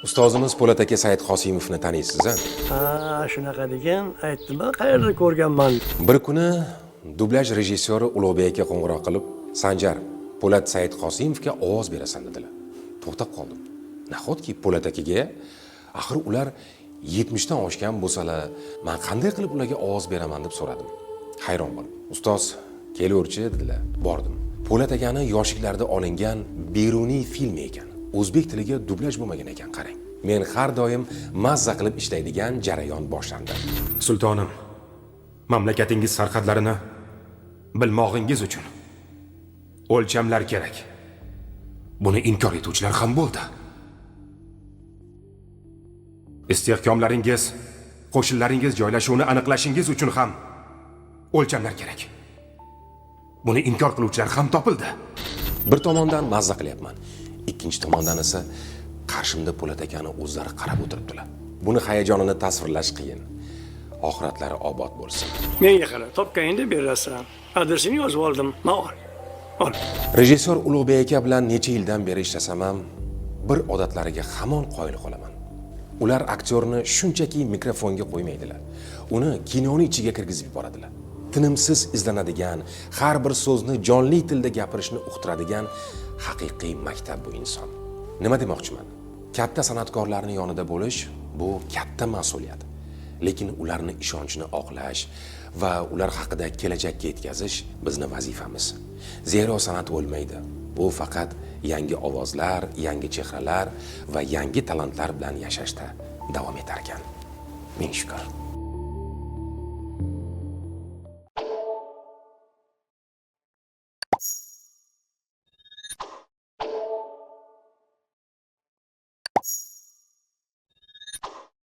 Ustozimiz Po'lat aka Said Qosimovni taniysiz-a? Ha, shunaqa degan, aytdim-a, qayerda ko'rganman. Bir kuni dublyaj rejissyori Ulug'bek aka qo'ng'iroq qilib, "Sanjar, Po'lat Said Qosimovga ovoz berasan" dedilar. To'xtab qoldim. Nahotki Po'lat akaga, axir ular 70 dan oshgan bo'lsalar, men qanday qilib ularga ovoz beraman deb so'radim. Hayron bo'ldim. "Ustoz, kelurchi" dedilar. Bordim. Po'lat akani yoshliklarida olingan Beruniy filmi ekan. O'zbek tiliga dublyaj bo'lmagan ekan, qarang. Men har doim mazza qilib ishlaydigan jarayon boshlandi. Sultonim, mamlakatingiz sarhadlarini bilmog'ingiz uchun o'lchamlar kerak. Buni inkor etuvchilar ham bo'ldi. Istehkomlaringiz, qo'shinlaringiz joylashuvini aniqlashingiz uchun ham o'lchamlar kerak. Buni inkor qiluvchilar ham topildi. Bir tomondan mazza qilyapman, ikkinchi tomondan esa qarshimda Po'lat akani o'zlari qarab o'tiribdilar. Buni hayajonini tasvirlash qiyin. Oxiratlari obod bo'lsin. Menga qara, topganingda berasan. Adresini yozib oldim. Ol. Rejissyor Ulug'bek aka bilan necha yildan beri ishlasam ham bir odatlariga hamon qoyil qolaman. Ular aktyorni shunchaki mikrofonga qo'ymaydilar. Uni kinoning ichiga kirgizib yuboradilar. Tinimsiz izlanadigan, har bir so'zni jonli tilda gapirishni uqtiradigan haqiqiy maktab bu inson. Nima demoqchiman? Katta san'atkorlarning yonida bo'lish bu katta mas'uliyat. Lekin ularni ishonchini oqlash va ular haqida kelajakka yetkazish bizning vazifamiz. Zero san'at o'lmaydi. Bu faqat yangi ovozlar, yangi chehralar va yangi talantlar bilan yashashda davom etar ekan. Ming shukr.